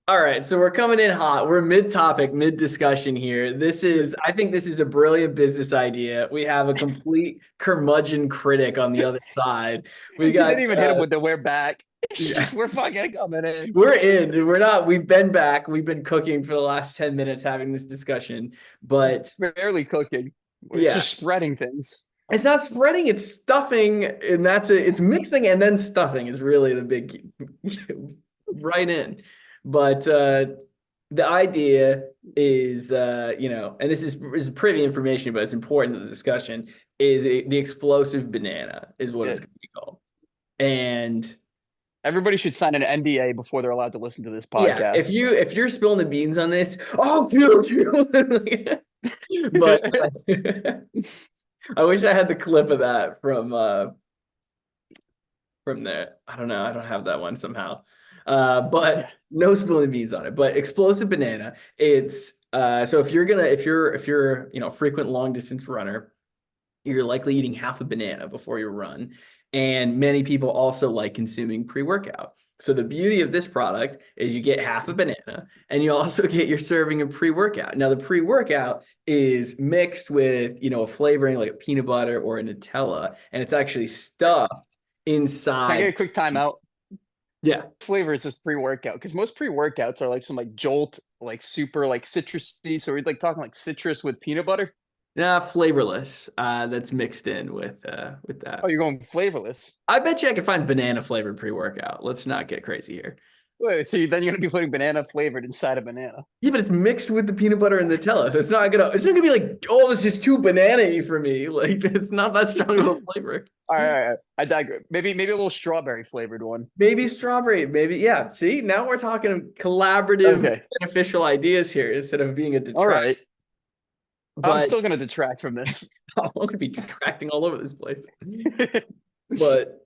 All right, so we're coming in hot. We're mid-topic, mid-discussion here. I think this is a brilliant business idea. We have a complete curmudgeon critic on the other side. We You got, didn't even hit him with the we're back. yeah, We're fucking coming in. we're in. We're not. We've been back. We've been cooking for the last 10 minutes having this discussion. But Barely cooking. It's yeah, just spreading things. it's not spreading, it's stuffing, and it's mixing and then stuffing is really the big right in. But the idea is and this is pretty information, but it's important to the discussion, the explosive banana is what Yeah. it's going to be called. And Everybody should sign an NDA before they're allowed to listen to this yeah, if podcast. you're spilling the beans on this, oh, dude. But I wish I had the clip of that from there. I don't know. I don't have that one somehow. Yeah. But no spilling beans on it. But explosive banana. It's so if you're frequent long distance runner, you're likely eating half a banana before your run. And many people also like consuming pre-workout. So the beauty of this product is you get half a banana and you also get your serving of pre-workout. Now the pre-workout is mixed with, a flavoring like a peanut butter or a Nutella, and it's actually stuffed Can I get inside. a quick timeout? Yeah. Flavor is this pre-workout? Because most pre-workouts are like some like jolt, like super like citrusy. So we're like talking like citrus with peanut butter. Flavorless. That's mixed in with Oh, that. you're going flavorless. I bet you I could find banana flavored pre-workout. Let's not get crazy here. Wait, so then you're gonna be putting banana flavored inside a banana. Yeah, but it's mixed with the peanut butter and Nutella, so it's not gonna be like, oh, this is too banana-y for me. Like it's not that strong of a flavor. All right. I digress. Maybe a little strawberry flavored one. Maybe strawberry, maybe, yeah. See, now we're talking collaborative, Okay. beneficial ideas here instead of being a All detract. right. I'm But still gonna detract from this. I'm gonna be detracting all over this place. But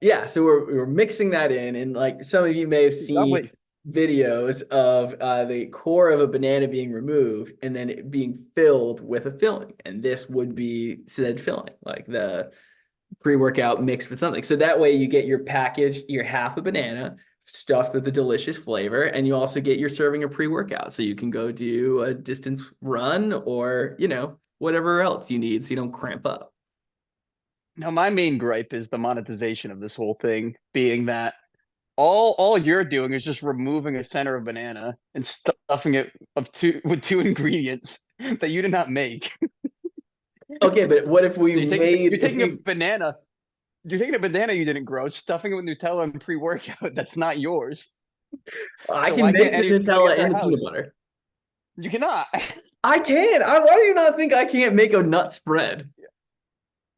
yeah, so we're mixing that in, and like some of you may have seen Lovely. videos of the core of a banana being removed and then it being filled with a filling, and this would be said filling, like the pre-workout mixed with something. So that way you get your package, your half a banana stuffed with a delicious flavor, and you also get your serving of pre-workout, so you can go do a distance run or whatever else you need, so you don't cramp up. Now, my main gripe is the monetization of this whole thing, being that all you're doing is just removing a center of banana and stuffing it of two with two ingredients that you did not make. Okay, but what if we So made you're if taking a we banana, you're taking a banana you didn't grow, stuffing it with Nutella and pre-workout that's not yours. I So can why can't make the anybody Nutella at their and the peanut house? butter. You cannot. I can. Why do you not think I can't make a nut spread?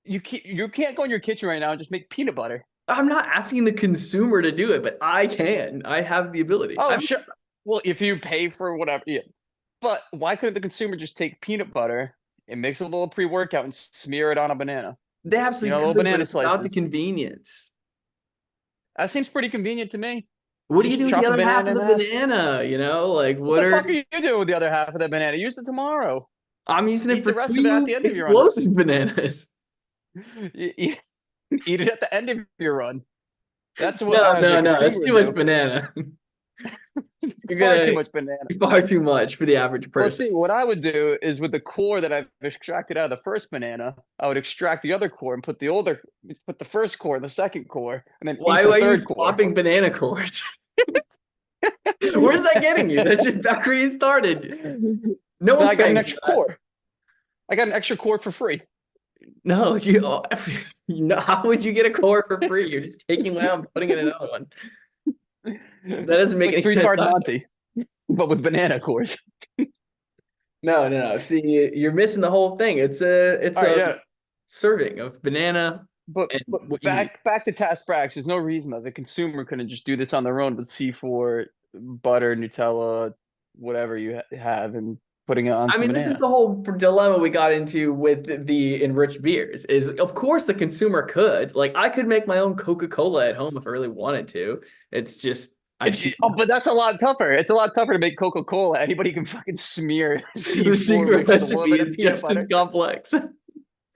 You can't go in your kitchen right now and just make peanut butter. I'm not asking the consumer to do it, but I can. I have the ability. Oh, sure. Well, if you pay for whatever, yeah. But why couldn't the consumer just take peanut butter and mix a little pre-workout and smear it on a banana? They You absolutely know, little could, but banana it's about the slices. convenience. That seems pretty convenient to me. What You do you just do with the chop a other half banana of in the half. banana? Like What what the are fuck are you doing with the other half of that banana? Use it tomorrow. I'm using it Eat for the rest of it at two the end of your run. explosive bananas. Eat it at the end of your run. That's what No, I, as a no, no. That's consumer, too would much do. banana. You're Far too gonna much banana. far too much for the average Well, person. see, what I would do is with the core that I've extracted out of the first banana, I would extract the other core and put the first core, the second core, and then eat Why the are you third core. swapping banana cores? Where's that getting you? That's just back where you started. No Then one's I got an paying for extra that. core. I got an extra core for free. No, how would you get a core for free? You're just taking one out and putting in another one. That doesn't It's make like any three sense card either. Monty, but with banana cores. No, no, no. See, you're missing the whole thing. It's All right, a yeah. serving of banana But and but what you need. back to task practice. There's no reason that the consumer couldn't just do this on their own with C4, butter, Nutella, whatever you have, and putting it on I some mean, this is banana. the whole dilemma we got into with the enriched beers. Is of course the consumer could. Like I could make my own Coca-Cola at home if I really wanted to. It's just I choose But that's a lot tougher. It's a lot tougher to make Coca Cola. Anybody can fucking smear the C4 secret mixed with a little recipe bit of is peanut just as butter. complex.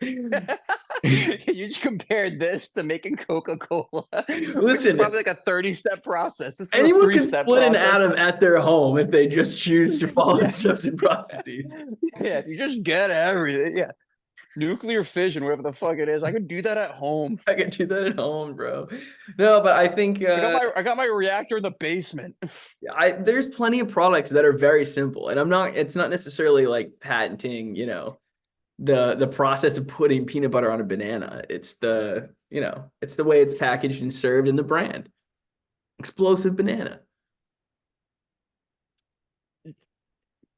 You just compared this to making Coca-Cola, which is Listen, probably like a 30-step process. This is a anyone can 3-step split an process. atom at their home if they just choose to follow the Yeah. steps and processes. Yeah, if you just get everything. Yeah. Nuclear fission, whatever the fuck it is. I could do that at home. I can do that at home, bro. No, but I think I got my reactor in the basement. there's plenty of products that are very simple, and it's not necessarily like patenting, the process of putting peanut butter on a banana. It's it's the way it's packaged and served in the brand. Explosive banana.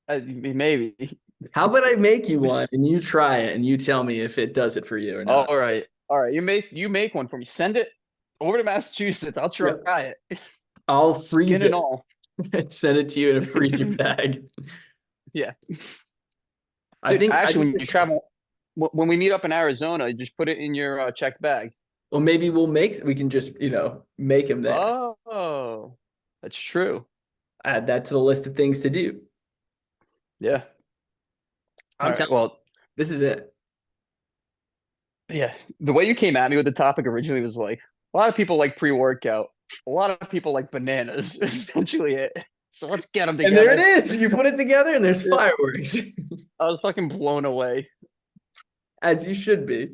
Maybe. How about I make you one and you try it and you tell me if it does it for you or not? All right. All right. You make one for me. Send it over to Massachusetts. I'll try Yep. it. I'll Skin freeze and it all. and send it to you in a freezer bag. Yeah. I Dude, think I actually, think when you travel, when we meet up in Arizona, just put it in your checked bag. well maybe we can just, make them there. Oh, that's true. Add that to the list of things to do. Yeah. All I'm right. telling Well, this is it. yeah. The way you came at me with the topic originally was like a lot of people like pre-workout. A lot of people like bananas. Essentially it. So let's get them And there it together. is. You put it together and there's Yeah. fireworks. I was fucking blown away. As you should be.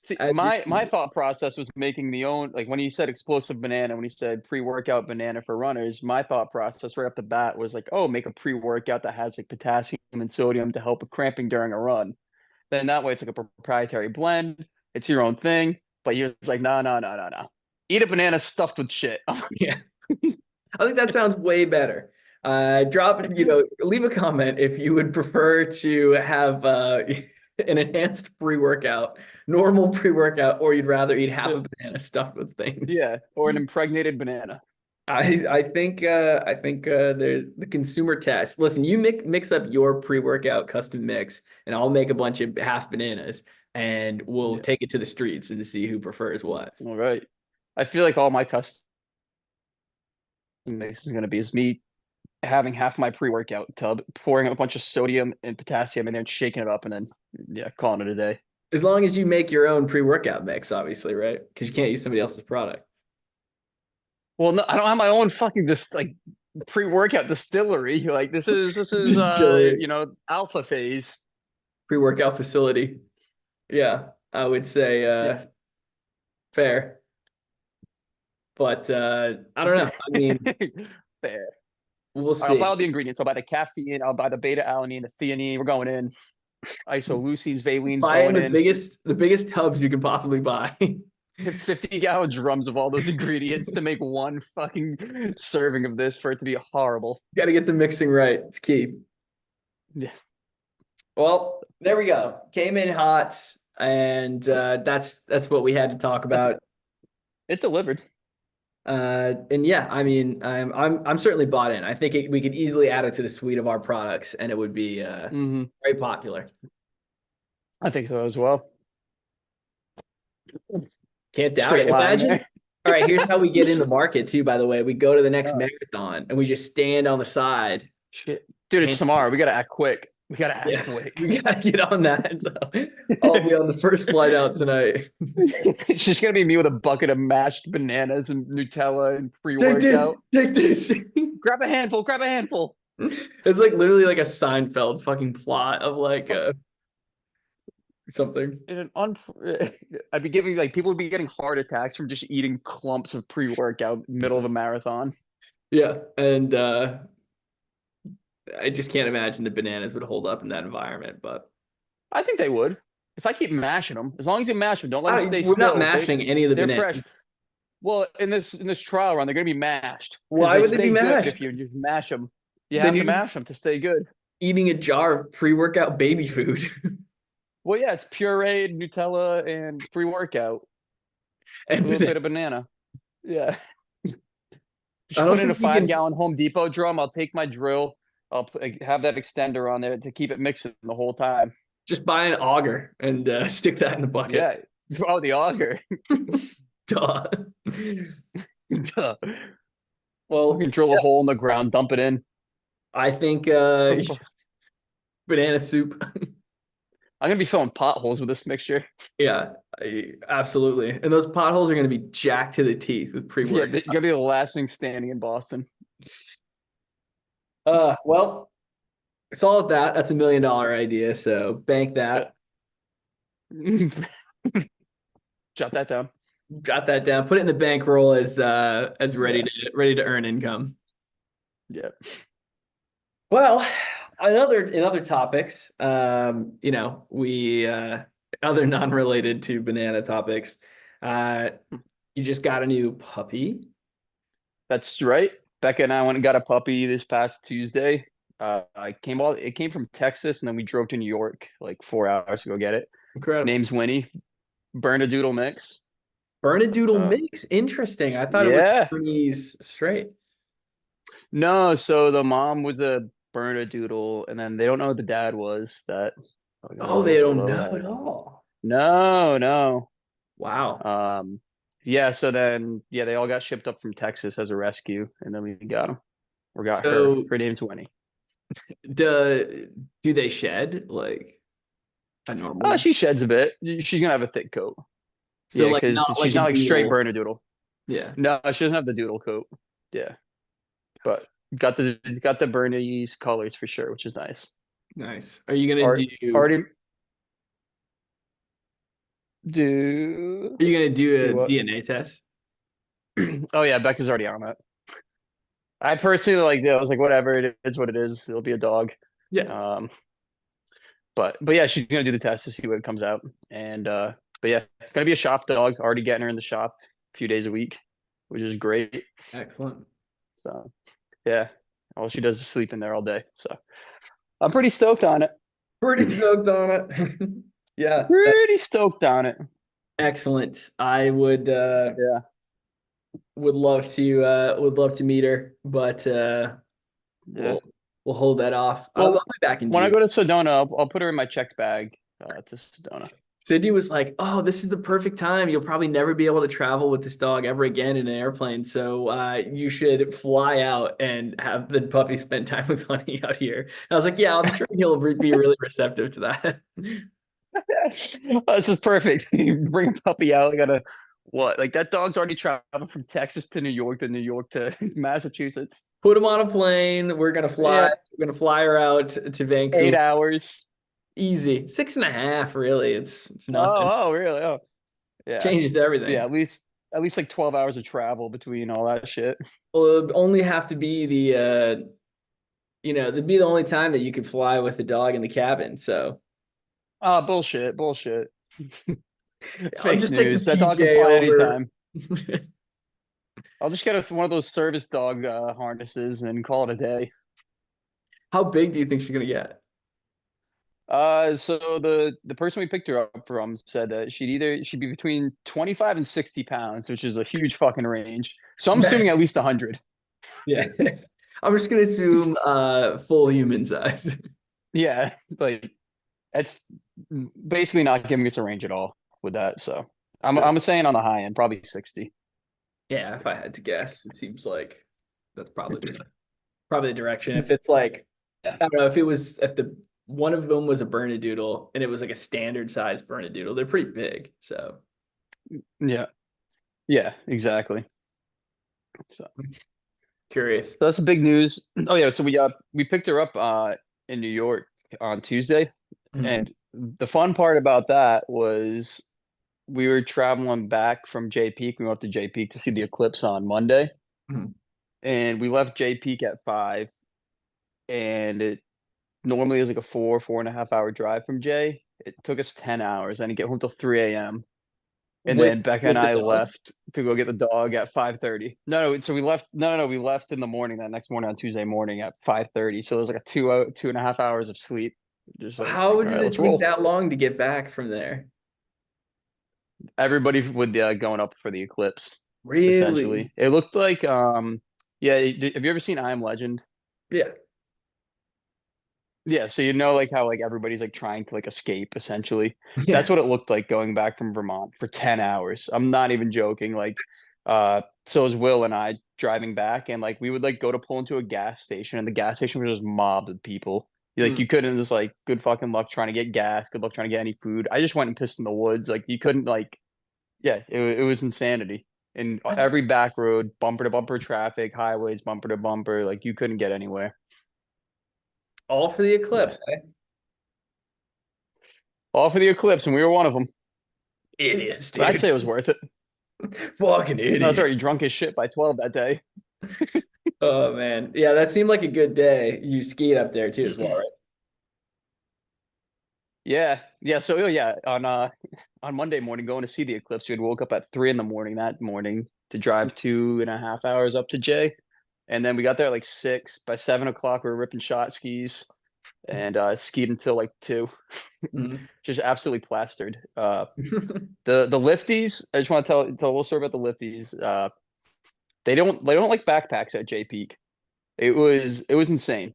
See, As you my should be. thought process was making the own, like when you said explosive banana, when you said pre-workout banana for runners, my thought process right off the bat was like, oh, make a pre-workout that has like potassium and sodium to help with cramping during a run. Then that way it's like a proprietary blend. It's your own thing. But you're just like, no, no, no, no, no. Eat a banana stuffed with shit. Yeah. I think that sounds way better. Leave a comment if you would prefer to have an enhanced pre-workout, normal pre-workout, or you'd rather eat half a banana stuffed with things. Yeah, or an impregnated banana. I think there's the consumer test. Listen, you mix up your pre-workout custom mix, and I'll make a bunch of half bananas, and we'll Yeah. take it to the streets and see who prefers what. All right. I feel like all my custom mix is going to be is me having half my pre-workout tub, pouring a bunch of sodium and potassium, and then shaking it up, and then yeah, calling it a day. As long as you make your own pre-workout mix, obviously, right? Because you can't use somebody else's product. Well, no, I don't have my own fucking just like pre-workout distillery. Like this is Distillery, alpha phase. pre-workout facility. Yeah, I would say Yeah. fair. But I don't know. I mean, Fair. we'll All right, I'll buy see. all the ingredients. I'll buy the caffeine. I'll buy the beta alanine, the theanine. We're going in. Isoleucines, valines Buying going the in. biggest tubs you can possibly buy. 50-gallon drums of all those ingredients to make one fucking serving of this for it to be horrible. Got to get the mixing right. It's key. Yeah. Well, there we go. Came in hot, and that's what we had to talk about. It delivered. And yeah, I mean, I'm certainly bought in. I think we could easily add it to the suite of our products, and it would be very popular. I think so as well. Can't doubt Straight it. line Imagine. there. All right, here's how we get in the market too. By the way, we go to the next Oh, marathon and we just stand on the side. shit. Dude, it's And tomorrow. We gotta act quick. We gotta act yeah, quick. we gotta get on that. So I'll be on the first flight out tonight. It's just gonna be me with a bucket of mashed bananas and Nutella and Take this, pre-workout. take this. Grab a handful, grab a handful. It's like literally like a Seinfeld fucking plot of like something. In an un I'd be giving like people would be getting heart attacks from just eating clumps of pre-workout middle of a marathon. Yeah, and I just can't imagine the bananas would hold up in that environment. But I think they would. If I keep mashing them, as long as you mash them, don't let them stay we're not still. mashing any of the They're bananas. fresh. Well, in this trial run, they're gonna be mashed because Why they would they be stay good mashed? if you just mash them. You Then have to you're mash them to stay good. eating a jar of pre-workout baby food. Well, yeah, it's pureed Nutella and pre-workout And with a little bit of banana. Yeah. I Just don't put in a think you can 5-gallon Home Depot drum. I'll take my drill. Have that extender on there to keep it mixing the whole time. just buy an auger and stick that in the bucket. Yeah. Oh, the auger. Duh. Fucking Well, drill a hole in the ground, dump it in. I think banana soup. I'm gonna be filling potholes with this mixture. Yeah, absolutely. And those potholes are going to be jacked to the teeth with Yeah, pre-work. you're gonna be the last thing standing in Boston. Well, solid that. That's $1 million idea. So bank Yeah. that. Jot that down. Jot that down. Put it in the bankroll as Yeah. ready to earn income. Yeah. Well, another in other topics, we other non-related to banana topics. Uh, you just got a new puppy. That's right. Becca and I went and got a puppy this past Tuesday. It came from Texas, and then we drove to New York like 4 hours to go get it. Incredible. Name's Winnie. Bernedoodle mix. Bernedoodle So mix. Interesting. I thought it was yeah. Bernese straight. No, so the mom was a Bernedoodle, and then they don't know what the dad was. That like Oh, they don't below know that. at all. No, no. Wow. Um, yeah. So then, yeah, they all got shipped up from Texas as a rescue, and then we got them. We got her. So Her name's Winnie. do they shed like a Oh, normal? she sheds a bit. She's gonna have a thick coat. So Yeah, like because not like she's a not like straight doodle. Bernedoodle. Yeah. No, she doesn't have the doodle coat. Yeah, but got the Bernese colors for sure, which is nice. Nice. Are you gonna Art do already do are you gonna do a do what? DNA test? Oh yeah, Becca's already on that. I personally like. I was like, whatever, it is what it is. It'll be a dog. Yeah. Um, but yeah, she's gonna do the test to see what comes out. And but yeah, gonna be a shop dog. Already getting her in the shop a few days a week, which is great. Excellent. So yeah, all she does is sleep in there all day. So I'm pretty stoked on it. Pretty stoked on it. Yeah, Pretty stoked on it. excellent. I Yeah, would love to meet her, but yeah. we'll we'll hold that off. I'll Well, be back in when I June. go to Sedona, I'll put her in my checked bag to Sedona. Sydney was like, "Oh, this is the perfect time. You'll probably never be able to travel with this dog ever again in an airplane. So you should fly out and have the puppy spend time with Honey out here." And I was like, "Yeah, I'm sure he'll be really receptive to that." This is perfect. You bring a puppy out. I gotta what? Like that dog's already traveled from Texas to New York to Massachusetts. Put him on a plane. Yeah, We're gonna fly her out to eight Vancouver. hours. Easy. 6.5, really. It's nothing. Oh, really? Oh, yeah, Changes yeah. everything. At least like 12 hours of travel between all that shit. Well, it'd only have to be it'd be the only time that you could fly with the dog in the cabin. So Oh, bullshit, bullshit. I'll Fake just take the news. That dog can PJ fly over. anytime. I'll just get one of those service dog harnesses and call it a day. How big do you think she's gonna get? So the person we picked her up from said that she'd be between 25 and 60 pounds, which is a huge fucking range. So I'm assuming at least 100. Yeah. I'm just gonna assume full human size. Yeah, like it's basically not giving us a range at all with that. So I'm saying on the high end, probably 60. Yeah, if I had to guess, it seems like that's probably the direction. If it's like, I Yeah. don't know, if the one of them was a Bernedoodle and it was like a standard size Bernedoodle, they're pretty big. So Yeah. Yeah, exactly. So curious. that's the big news. Oh yeah, so we picked her up in New York on Tuesday. Mhm. And the fun part about that was we were traveling back from J Peak. We went up to J Peak to see the eclipse on Monday. Mhm. And we left J Peak at 5. And it normally is like a 4.5 hour drive from J. It took us 10 hours. I didn't get home till 3 a.m. And then Becca and With the I dog. left to go get the dog at 5:30. No, so we left. No, we left in the morning that next morning on Tuesday morning at 5:30. So it was like a 2.5 hours of sleep. Just like, How all did right, it let's take roll. that long to get back from there? Everybody with going up for the eclipse. Really? Essentially, it looked like yeah. Have you ever seen I Am Legend? Yeah. Yeah, so you know like how like everybody's like trying to like escape essentially. That's Yeah. what it looked like going back from Vermont for 10 hours. I'm not even joking. Like so was Will and I driving back and like we would like go to pull into a gas station and the gas station was just mobbed with people. Mm. You couldn't just like good fucking luck trying to get gas, good luck trying to get any food. I just went and pissed in the woods. Like you couldn't like yeah, it was insanity. And every back road, bumper to bumper traffic, highways, bumper to bumper, like you couldn't get anywhere. All for the Yeah. eclipse, eh? All for the eclipse, and we were one of them. Idiots, But I'd dude. say it was worth it. Fucking I was idiot. already drunk as shit by 12 that day. Oh man. Yeah, that seemed like a good day. You skied up there too as well, right? Yeah. Yeah. So yeah, on Monday morning going to see the eclipse, we had woke up at 3 in the morning that morning to drive 2.5 hours up to Jay. And then we got there at like 6. By 7 o'clock, we were ripping shot skis and skied until like 2. Mhm. Just absolutely plastered. The lifties, I just want to tell a little story about the lifties. They don't like backpacks at J Peak. It was insane.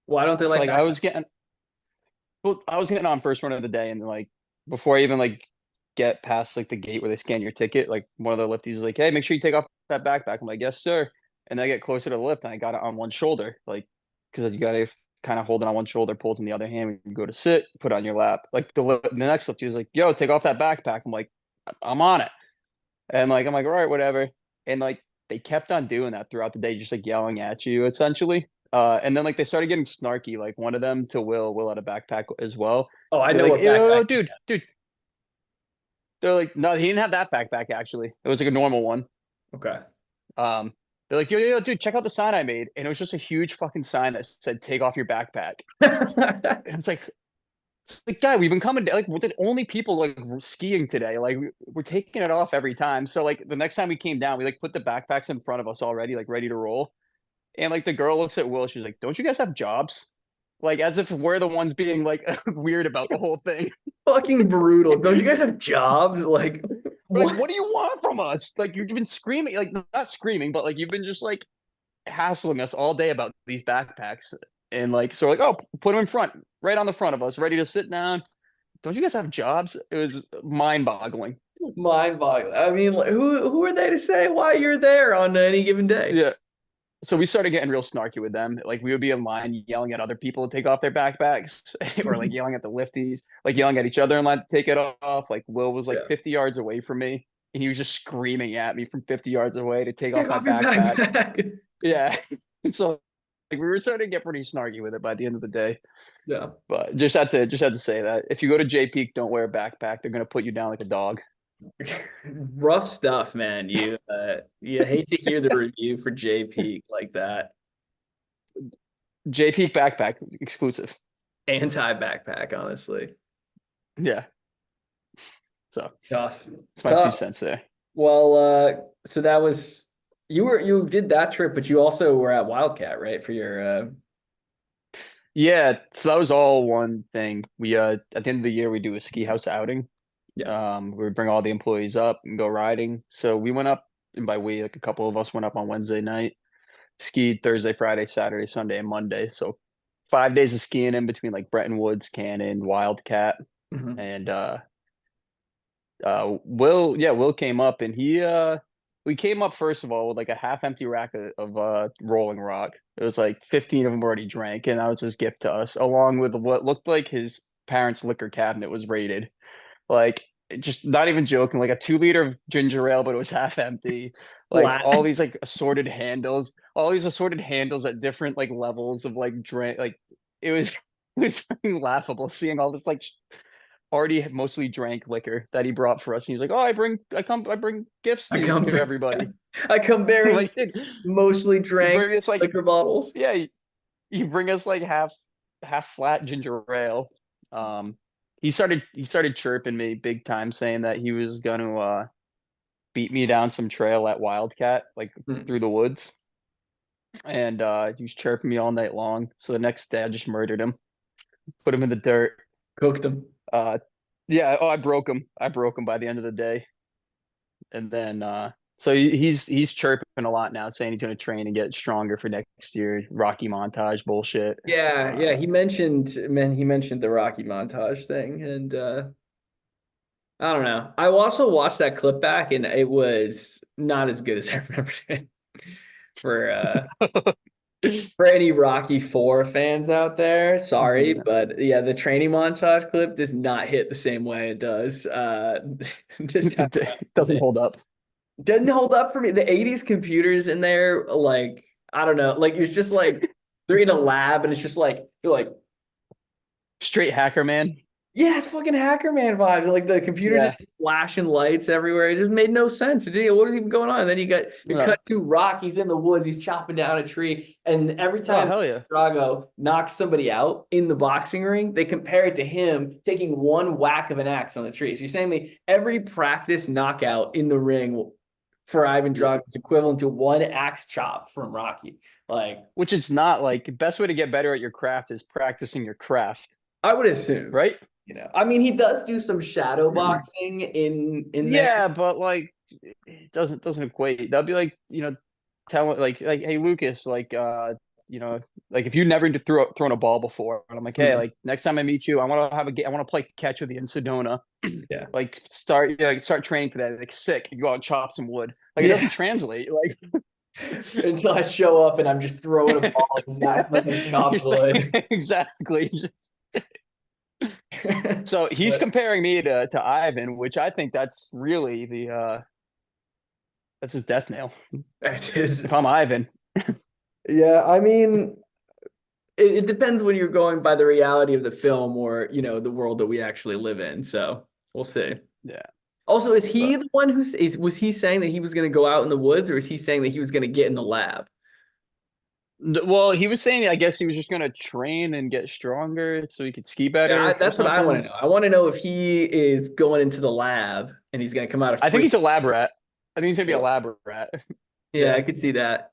Why don't they So like like backpack? I was getting on first run of the day, and like before I even like get past like the gate where they scan your ticket, like one of the lifties is like, "Hey, make sure you take off that backpack." I'm like, "Yes, sir." And then I get closer to the lift, and I got it on one shoulder, like because you got to kind of hold it on one shoulder, pulls in the other hand. When you go to sit, put it on your lap. Like the next lift, he was like, "Yo, take off that backpack." I'm like, "I'm on it," and like I'm like, "All right, whatever." And like they kept on doing that throughout the day, just like yelling at you essentially. And then like they started getting snarky. Like one of them to Will had a backpack as well. Oh, I They're know like, what backpack. "Ew, dude." They're like, "No, he didn't have that backpack actually. It was like a normal one." Okay. Um, they're like, yo, dude, check out the sign I made." And it was just a huge fucking sign that said, "Take off your backpack." And it's like, guy, we've been coming like we're the only people like skiing today. Like we're taking it off every time. So like the next time we came down, we like put the backpacks in front of us already, like ready to roll. And like the girl looks at Will, she's like, "Don't you guys have jobs?" Like as if we're the ones being like weird about the whole thing. Fucking brutal. Don't you guys have jobs? Like, We're like, what? "What do you want from us?" Like you've been screaming, like not screaming, but like you've been just like hassling us all day about these backpacks. And like, so like, "Oh, put them in front, right on the front of us, ready to sit down." Don't you guys have jobs? It was mind boggling. Mind-boggling. I mean, like, who are they to say why you're there on any given day? Yeah. So we started getting real snarky with them. Like we would be in line yelling at other people to take off their backpacks or like yelling at the lifties, like yelling at each other in line to take it off. Like Will was like Yeah. 50 yards away from me and he was just screaming at me from 50 yards away to take Take off my off your backpack. backpack. Yeah. So like we were starting to get pretty snarky with it by the end of the day. Yeah. But just had to say that if you go to J Peak, don't wear a backpack. They're gonna put you down like a dog. Rough stuff, man. You hate to hear the review for JP like that. J Peak backpack exclusive. Anti-backpack, honestly. Yeah. So Tough. it's my two Tough. cents there. Well, so that was you did that trip, but you also were at Wildcat, right? For your Yeah, so that was all one thing. We at the end of the year we do a ski house outing. yeah. We bring all the employees up and go riding. So we went up, and by we, like a couple of us went up on Wednesday night, skied Thursday, Friday, Saturday, Sunday, and Monday. So 5 days of skiing in between like Bretton Woods, Cannon, Wildcat, Mhm. and Will came up and we came up first of all with like a half empty rack of rolling rock. It was like 15 of them already drank, and that was his gift to us, along with what looked like his parents' liquor cabinet was raided. Like just not even joking, like a 2 liter of ginger ale, but it was half empty. Like Flat. all these assorted handles at different like levels of like drink. Like it was it was fucking laughable seeing all this like already mostly drank liquor that he brought for us. And he's like, "Oh, I bring gifts I to come everybody." I come I'm bearing like, dude, mostly you drank bring us like, liquor bottles. yeah, you bring us like half flat ginger ale. Um, he started chirping me big time, saying that he was gonna beat me down some trail at Wildcat, like Hmm. through the woods. And he was chirping me all night long. So the next day I just murdered him, put him in the dirt. Cooked them. Uh, yeah, oh, I broke him. I broke him by the end of the day. And then so he's chirping a lot now, saying he's going to train and get stronger for next year. Rocky montage bullshit. Yeah, yeah. Um, He mentioned the Rocky montage thing, and I don't know. I also watched that clip back, and it was not as good as I remembered it. For For any Rocky 4 fans out there, sorry, No, but yeah, the training montage clip does not hit the same way it does. Just have to it doesn't admit. hold up. Doesn't hold up for me. The 80s computers in there, like, I don't know, like it's just like they're in a lab and it's just like they're like, Straight hacker man. yeah, it's fucking Hacker Man vibes. Like the computers are Yeah. just flashing lights everywhere. It just made no sense. What is even going on? And then you No. cut to Rock. He's in the woods. He's chopping down a tree. And every Oh time hell yeah. Drago knocks somebody out in the boxing ring, they compare it to him taking one whack of an axe on the tree. So you're saying me every practice knockout in the ring for Ivan Yeah. Drago is equivalent to one axe chop from Rocky. Like Which it's not like best way to get better at your craft is practicing your craft, I would assume. right? I mean, he does do some shadow boxing in there. Yeah, but like it doesn't equate. That'd be like, tell like, hey Lucas, you know, like if you never thrown a ball before, and I'm like, hey, Mhm. like next time I meet you, I want to have a game, I want to play catch with you in Sedona. Yeah. Like start training for that. Like sick. You go out and chop some wood. Like it doesn't Yeah. translate. Like Until I show up and I'm just throwing a ball exactly like a you're chop wood. exactly. So he's But comparing me to Ivan, which I think that's really that's his death nail. it is. If I'm Ivan, Yeah, I mean, it depends when you're going by the reality of the film or, the world that we actually live in. So we'll see. yeah. Also, is But he the one was he saying that he was going to go out in the woods or is he saying that he was going to get in the lab? well, he was saying I guess he was just gonna train and get stronger so he could ski Yeah, better or that's what I want to something. know. I want to know if he is going into the lab and he's going to come out of I think free. he's a lab rat. I think he's gonna be a lab rat. Yeah, Yeah, I could see that.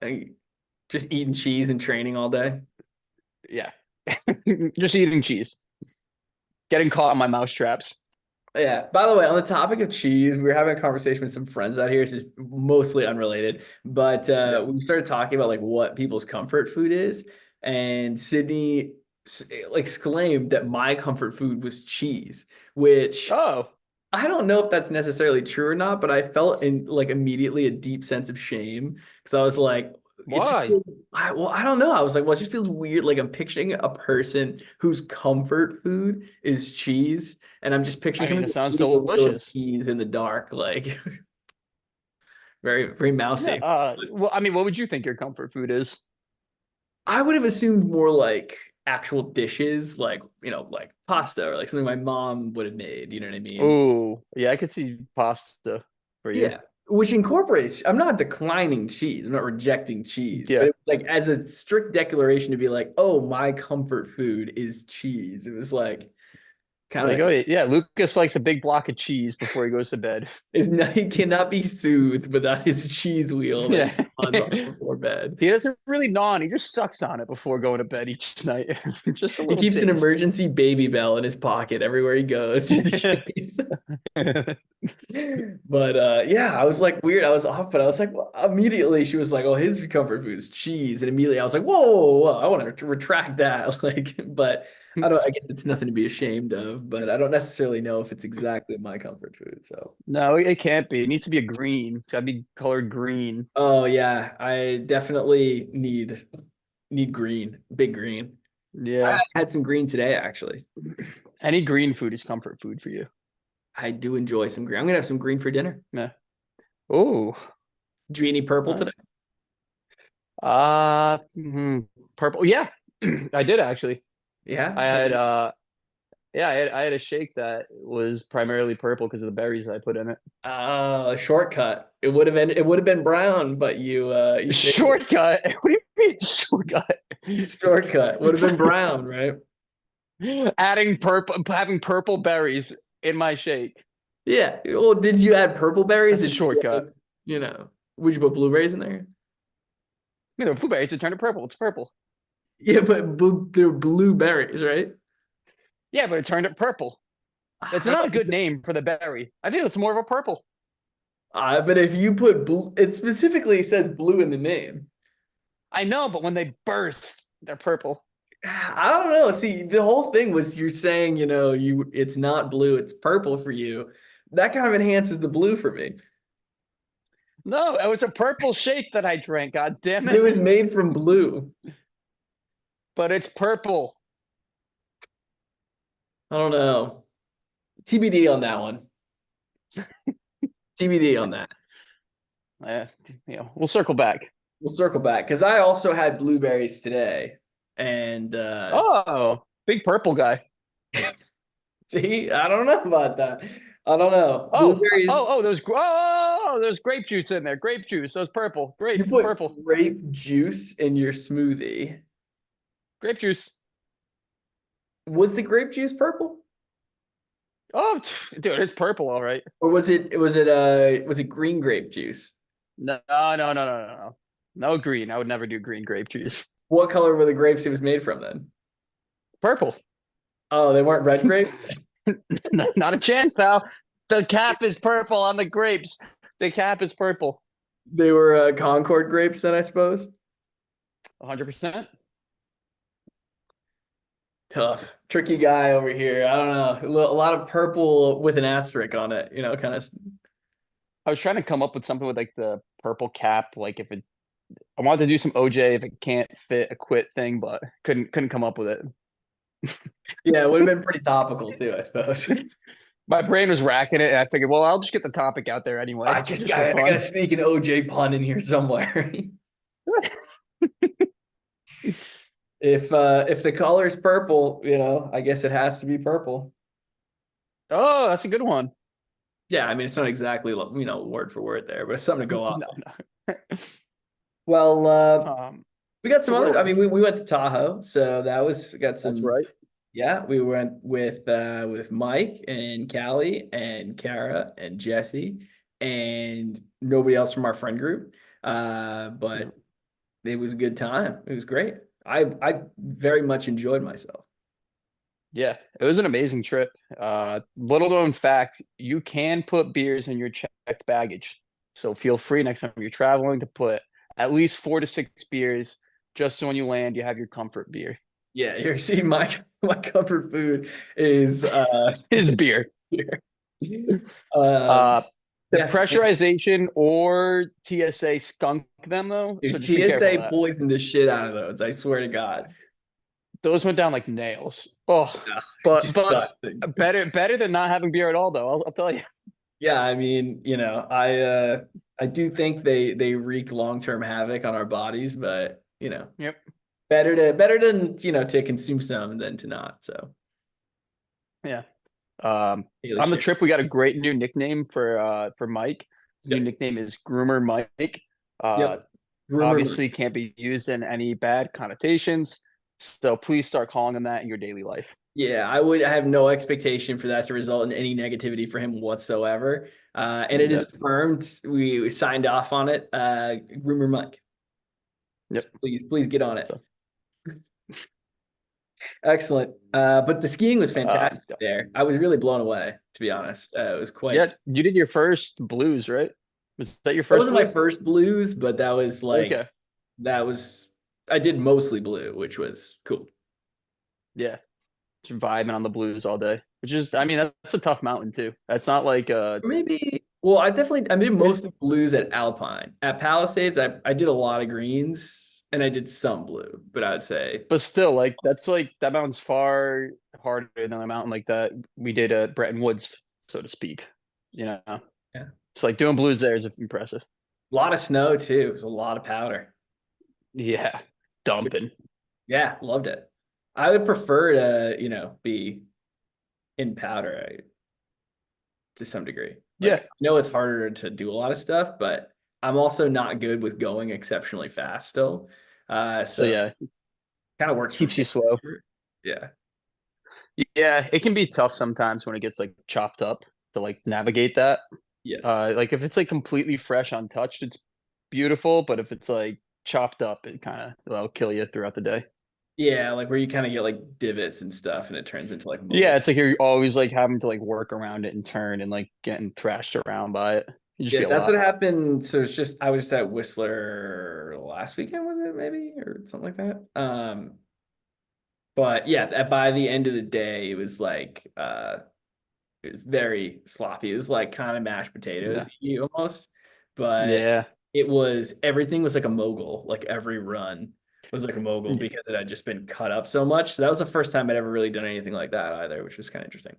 Just eating cheese and training all day. yeah. Just eating cheese, getting caught in my mouse traps. Yeah. By the way, on the topic of cheese, we were having a conversation with some friends out here. This is mostly unrelated, but Yeah. we started talking about like what people's comfort food is, and Sydney exclaimed that my comfort food was cheese, which Oh, I don't know if that's necessarily true or not, but I felt in like immediately a deep sense of shame because I was like, it just why? feels, I don't know. I was like, well, it just feels weird. Like I'm picturing a person whose comfort food is cheese, and I'm just picturing I mean, somebody it just sounds eating a wheel of delicious. cheese in the dark, like very, very Yeah. mousy. Well, I mean, what would you think your comfort food is? I would have assumed more like actual dishes, like like pasta or like something my mom would have made. You know what I mean? Oh, yeah, I could see pasta for you. Yeah, which incorporates, I'm not declining cheese, I'm not rejecting cheese, but Yeah. it was like as a strict declaration to be like, oh, my comfort food is cheese. It was like kind Like, of oh yeah, Lucas likes a big block of cheese before he goes to bed. he cannot be soothed without his cheese wheel that Yeah. he gnaws on before bed. He doesn't really gnaw on, he just sucks on it before going to bed each night. Just a He little keeps an taste. emergency baby bell in his pocket everywhere he goes, just in case. But yeah, I was like weird. I was off, but I was like, well, immediately she was like, "Oh, his comfort food is cheese," and immediately I was like, "Whoa, whoa, I want to retract that." Like, but I don't. I guess it's nothing to be ashamed of, but I don't necessarily know if it's exactly my comfort food. So, No, it can't be. It needs to be a green. It's gotta be colored green. oh yeah, I definitely need green, big green. I Yeah. had some green today, actually. Any green food is comfort food for you. I do enjoy some green. I'm gonna have some green for dinner. Yeah. Oh, Did you eat any purple today? nice. Purple. Yeah, I did actually. Yeah. I had yeah, I had a shake that was primarily purple because of the berries I put in it. A shortcut. It would have been brown, but you saved it. Shortcut. What do you mean shortcut? Shortcut would have been brown, right? Adding purple, having purple berries in my shake. Yeah. Well, did you add purple berries? That's a Did you shortcut. would you put blueberries in there? I mean, they're blueberries. It turned to purple. It's purple. Yeah, but they're blueberries, right? Yeah, but it turned it purple. That's I not a don't good name for the berry. I think it's more of a purple. but if you put blue, it specifically says blue in the name. I know, but when they burst, they're purple. I don't know. See, the whole thing was you're saying, it's not blue, it's purple for you. That kind of enhances the blue for me. No, it was a purple shake that I drank. God damn It it! was made from blue. But it's purple. I don't know. TBD on that one. TBD on that. Yeah, we'll circle back. We'll circle back because I also had blueberries today. And Oh, big purple guy. see, I don't know about that. I don't know. Blueberries, There's grape juice in there. Grape juice. So it's purple. you Grape, put purple. grape juice in your smoothie. Grape juice. Was the grape juice purple? Oh, dude, it's purple, all right. Or was it green grape juice? No, no, no, no, no, no. No green. I would never do green grape juice. What color were the grapes it was made from then? Purple. Oh, they weren't red grapes? Not a chance, pal. The cap is purple on the grapes. The cap is purple. They were Concord grapes then, I suppose. 100%. Tough. Tricky guy over here. I don't know. A lot of purple with an asterisk on it, kind of. I was trying to come up with something with like the purple cap, like if it I wanted to do some OJ if it can't fit a quit thing, but couldn't come up with it. Yeah, it would have been pretty topical too, I suppose. My brain was racking it, and I figured, well, I'll just get the topic out there I anyway, just just for got I gotta fun. sneak an OJ pun in here somewhere. If the color's purple, I guess it has to be purple. Oh, that's a good one. Yeah, I mean it's not exactly word for word there, but it's something to go off No, of. no. Well, we got some So where other. were I we? mean, we went to Tahoe, so we got That's some. right. Yeah, we went with Mike and Callie and Kara and Jesse and nobody else from our friend group. Yeah. But it was a good time. It was great. I very much enjoyed myself. Yeah, it was an amazing trip. Little known fact, you can put beers in your checked baggage. So feel free next time you're traveling to put at least 4 to 6 beers, just so when you land, you have your comfort beer. Yeah, you see my comfort food is Is beer. here. Uh, the Yes, man. pressurization or TSA skunk them though, so Dude, just be careful of TSA that. poisoned the shit out of those. I swear to God. Those went down like nails. Oh, No, it's but disgusting. better than not having beer at all though. I'll tell you. Yeah, I mean, I do think they wreak long-term havoc on our bodies, but Yep. better to consume some than to not. So Yeah. daily On the share. trip, we got a great new nickname for Mike. His new Yep. nickname is Groomer Mike. Uh, Yep. Rumor Obviously mill. can't be used in any bad connotations. So please start calling him that in your daily life. Yeah, I have no expectation for that to result in any negativity for him whatsoever. And it is Yep. affirmed. We signed off on it. Rumor Mike. So Yep. please get on it. So, Excellent. But the skiing was um, fantastic there. I was really blown away, to be honest. It was yeah, quite. you did your first blues, right? Was that your That first wasn't my blue? first blues, but Okay. that was I did mostly blue, which was cool. Yeah. Just vibing on the blues all day. Which is, I mean, that's a tough mountain too. That's not like Maybe well, I did there's mostly blues at Alpine. At Palisades, I did a lot of greens and I did some blue, but I'd say but still like that's like that mountain's far harder than a mountain like that we did at Bretton Woods, so to speak. You know. yeah. It's like doing blues there is impressive. A lot of snow too. It was a lot of powder. Yeah. Dumping. Yeah, loved it. I would prefer to, be in powder to some degree. Like Yeah. I know it's harder to do a lot of stuff, but I'm also not good with going exceptionally fast still. So So yeah, kind of works for keeps me. you slow. Yeah. Yeah, it can be tough sometimes when it gets like chopped up to like navigate that. Yes. Like if it's like completely fresh untouched, it's beautiful, but if it's like chopped up, it kind of will kill you throughout the day. Yeah, like where you kind of get like divots and stuff and it turns into like Yeah, mud. it's like you're always like having to like work around it and turn and like getting thrashed around by it. It'd just Yeah, be a that's what lot. happened. So it's just I was just at Whistler last weekend, was it maybe or something like that? But yeah, by the end of the day, it was like it was very sloppy. It was like kind of mashed potatoes Yeah. almost. but Yeah. everything was like a mogul. Like every run was like a mogul because it had just been cut up so much. So that was the first time I'd ever really done anything like that either, which was kind of interesting.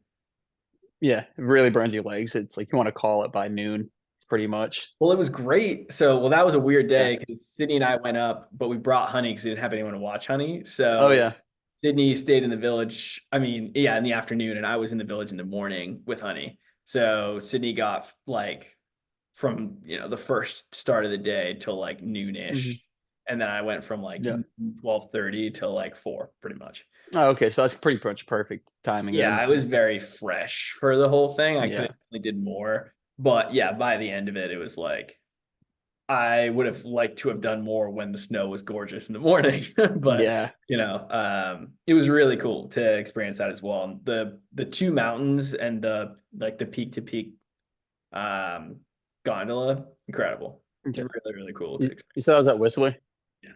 Yeah. It really burns your legs. It's like you want to call it by noon, pretty much. Well, it was great. So, well, that was a weird Yeah. day because Sydney and I went up, but we brought Honey because we didn't have anyone to watch Honey. Oh So yeah. Sydney stayed in the village. I mean, yeah, in the afternoon, and I was in the village in the morning with Honey. So Sydney got like from the first start of the day till like Hmm. noonish, and then I went from like Yeah. 12:30 till like 4, pretty much. Oh, okay. So that's pretty much perfect timing Yeah, then. I was very fresh for the whole thing. I could Yeah. have definitely did more, but yeah, by the end of it, it was like I would have liked to have done more when the snow was gorgeous in the morning, but Yeah. it was really cool to experience that as well. And the two mountains and the like the peak to peak um gondola, incredible. Okay. Really, really cool to You experience. said I was at Whistler? Yeah.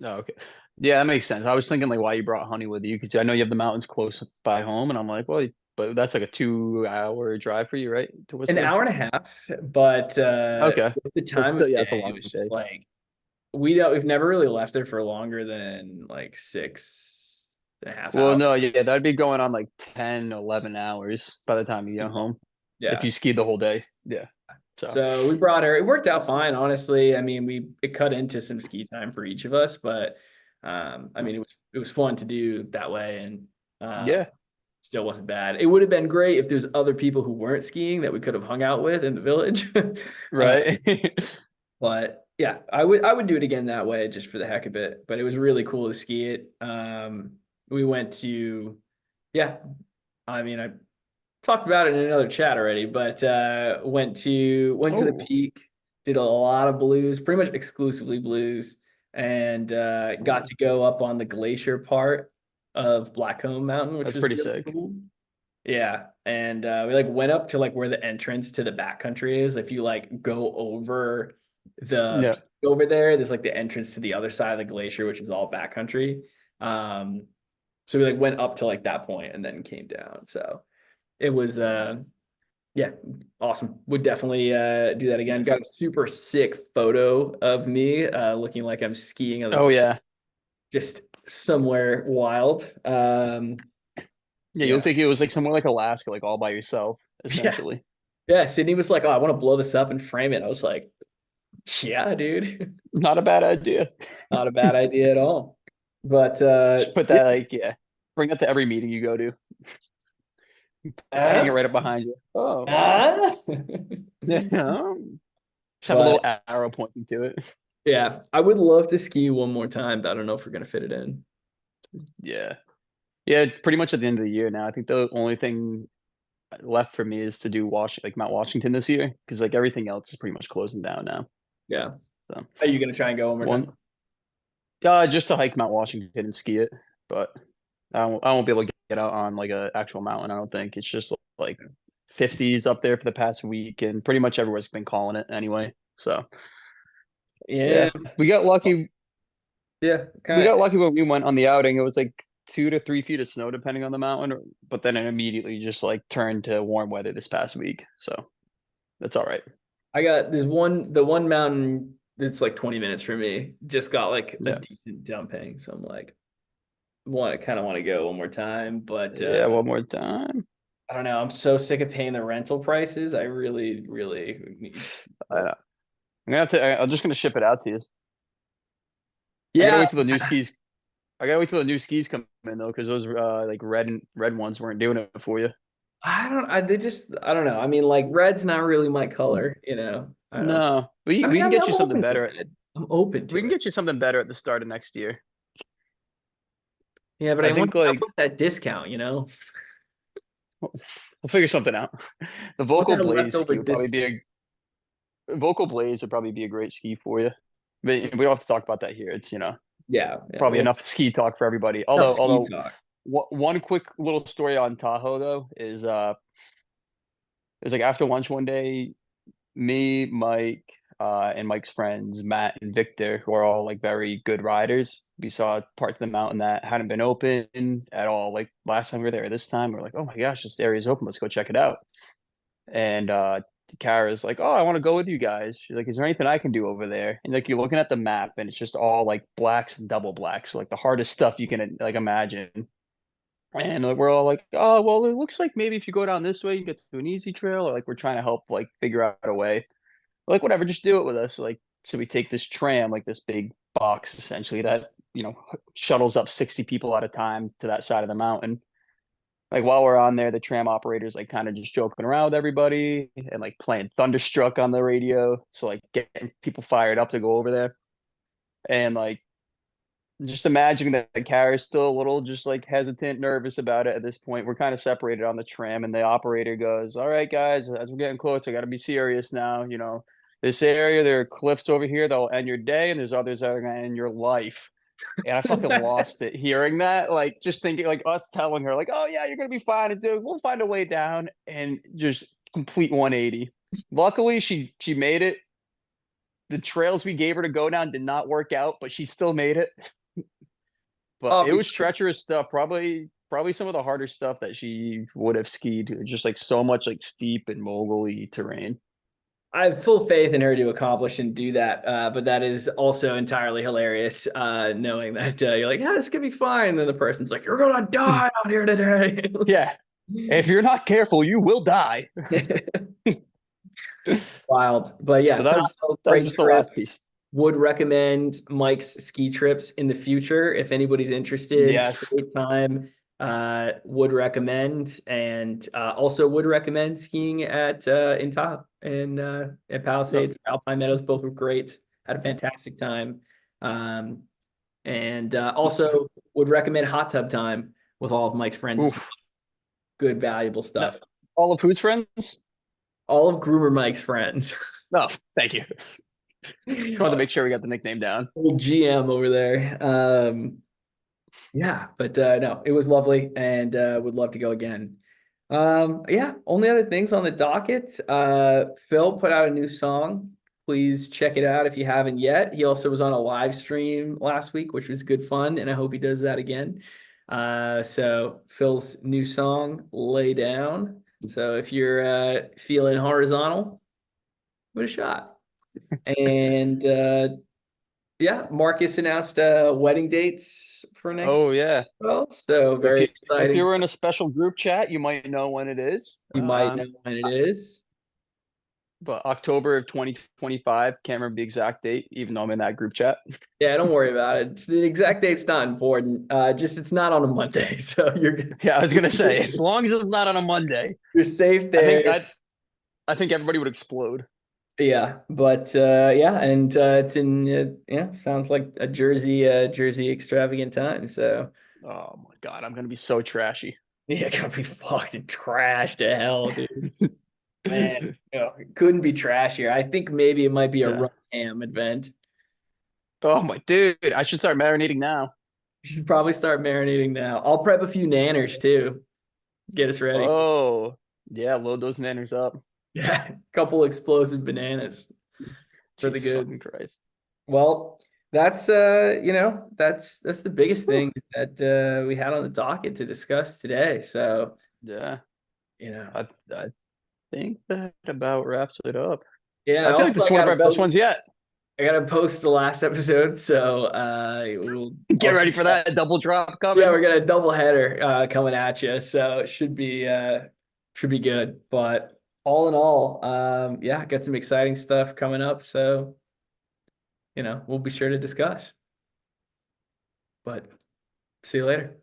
Oh, okay. Yeah, that makes sense. I was thinking like why you brought Honey with you because I know you have the mountains close by home, and I'm like, well, but that's like a 2 hour drive for you, right, to An Whistler? hour and a half, but Okay, with the but time of still, yeah, day, it's a it long was just day. like we've never really left there for longer than like 6.5 Well, hours. no, yeah, that'd be going on like 10, 11 hours by the time you get home if Yeah. you skied the whole day. Yeah. So, So we brought her. It worked out fine, honestly. I mean, it cut into some ski time for each of us, but I mean, it was fun to do that way, and um, yeah, still wasn't bad. It would have been great if there's other people who weren't skiing that we could have hung out with in the village. uh, right. but yeah, I would do it again that way just for the heck of it. But it was really cool to ski it. We went to, yeah. I mean, I talked about it in another chat already, but went to the Oh, peak, did a lot of blues, pretty much exclusively blues, and got oh, to go up on the glacier part of Blackcomb Mountain, which that's was pretty really sick. cool. Yeah, and we like went up to like where the entrance to the backcountry is. If you like go over the Yeah, peak over there, there's like the entrance to the other side of the glacier, which is all backcountry. Um, so we like went up to like that point and then came down. So it was yeah, awesome. Would definitely do that again. nice. Got a super sick photo of me looking like I'm skiing on the Oh yeah, just somewhere wild. yeah. You Yeah. look like it was like somewhere like Alaska, like all by yourself, Yeah. essentially. Yeah. Sydney was like, "Oh, I want to blow this up and frame it." I was like, "Yeah, dude." Not a bad idea. Not a bad idea at all. But Just put that like yeah, bring that to every meeting you go to. Hang it uh, right up behind you. Oh, uh, yeah. Just have a little but arrow pointing to it. yeah, I would love to ski one more time, but I don't know if we're gonna fit it in. Yeah, yeah. Pretty much at the end of the year now. I think the only thing left for me is to do like Mount Washington this year because like everything else is pretty much closing down now. Yeah. So Are you gonna try and go one more time? one, just to hike Mount Washington and ski it, but I won't be able to get out on like a actual mountain. I don't think it's just like 50s up there for the past week, and pretty much everywhere's been calling it anyway. So Yeah. yeah, we got lucky. Yeah. We Kind got of. lucky when we went on the outing. It was like 2 to 3 feet of snow depending on the mountain, but then it immediately just like turned to warm weather this past week. So that's all right. I got the one mountain that's like 20 minutes from me just got like a Yeah, decent dumping. So I'm like, kind of want to go one more time, but yeah. One more time. I don't know. I'm so sick of paying the rental prices. I really, really need. I'm gonna have to. I'm just gonna ship it out to you. I gotta Yeah, wait till the new skis. I gotta wait till the new skis come in though, because those like red ones weren't doing it for you. I don't know. I mean, like red's not really my color. I don't know. No, I we mean, can I'm, get I'm you something open to better. red. I'm open We to can it. get you something better at the start of next year. Yeah, but I think I like want that discount. we'll figure something out. The I want Vocal that Blaze leftover ski would probably discount. be a Vocal Blaze would probably be a great ski for you. But we don't have to talk about that here. It's Yeah, yeah. probably Well, enough ski talk for everybody. enough ski Although talk. one quick little story on Tahoe though is it was like after lunch one day, me, Mike, and Mike's friends, Matt and Victor, who are all like very good riders. We saw parts of the mountain that hadn't been open at all. Like last time we were there, this time we're like, oh my gosh, this area is open. Let's go check it out. And Kara's like, "Oh, I want to go with you guys." She's like, "Is there anything I can do over there?" And like you're looking at the map, and it's just all like blacks and double blacks, like the hardest stuff you can like imagine. And like, we're all like, "Oh, well, it looks like maybe if you go down this way, you get to an easy trail." Or like we're trying to help like figure out a way. Like whatever, just do it with us. Like so, we take this tram, like this big box essentially that shuttles up 60 people at a time to that side of the mountain. Like while we're on there, the tram operator's like kind of just joking around with everybody and like playing Thunderstruck on the radio. So like getting people fired up to go over there. And like just imagining that Kara's still a little just like hesitant, nervous about it at this point. We're kind of separated on the tram, and the operator goes, "All right, guys, as we're getting close, I got to be serious now. This area, there are cliffs over here that will end your day, and there's others that are going to end your life." And I fucking lost it hearing that, like just thinking like us telling her, like, "Oh yeah, you're gonna be fine, and we'll find a way down," and just complete 180. Luckily, she made it. The trails we gave her to go down did not work out, but she still made it. But it was Obviously, treacherous stuff. Probably some of the harder stuff that she would have skied. Just like so much like steep and mogul-y terrain. I have full faith in her to accomplish and do that. But that is also entirely hilarious, knowing that you're like, yeah, this could be fine. And then the person's like, you're gonna die out here today. Yeah. If you're not careful, you will die. Wild. But yeah, So Tahoe, that was great just the trip. last piece. Would recommend Mike's ski trips in the future if anybody's interested. Yes. Great time. Would recommend, and also would recommend skiing in Tahoe and at No. Palisades, Alpine Meadows. Both were great. Had a fantastic time. And also would recommend Hot Tub Time with all of Mike's friends. Oof. Good, valuable No. stuff. All of whose friends? All of Groomer Mike's friends. No, thank you. Just wanted to make sure we got the nickname down. Old GM over there. Yeah, but no, it was lovely and would love to go again. Yeah, only other things on the docket. Phil put out a new song. Please check it out if you haven't yet. He also was on a live stream last week, which was good fun, and I hope he does that again. So Phil's new song, Lay Down. So if you're feeling horizontal, give it a shot. And yeah, Marcus announced wedding dates for next Oh yeah. well, so If very you exciting. were in a special group chat, you might know when it is. You might know when it is. But October of 2025, can't remember the exact date, even though I'm in that group chat. Yeah, don't worry about it. The exact date's not important. Just it's not on a Monday, so you're good. Yeah, I was gonna say, as long as it's not on a Monday, You're safe I think there. I think everybody would explode. Yeah, but yeah, and it's in yeah, sounds like a Jersey extravagant time. So Oh my god, I'm gonna be so trashy. yeah, gonna be fucking trash to hell, dude. Man, it couldn't be trashier. I think maybe it might be a Yeah. run ham event. Oh my dude, I should start marinating now. You should probably start marinating now. I'll prep a few nanners too. Get us ready. Oh yeah, load those nanners up. Yeah, couple explosive bananas for the Jesus fucking goods. Christ. Well, that's that's the biggest Whew. thing that we had on the docket to discuss today. So, Yeah, you know, I think that about wraps it up. yeah, I feel like also this is one of our best ones yet. I gotta post the last episode, so Get ready for that double drop yeah, coming. we're gonna double header coming at you, so it should be good. But all in all, yeah, got some exciting stuff coming up, so we'll be sure to discuss. But see you later.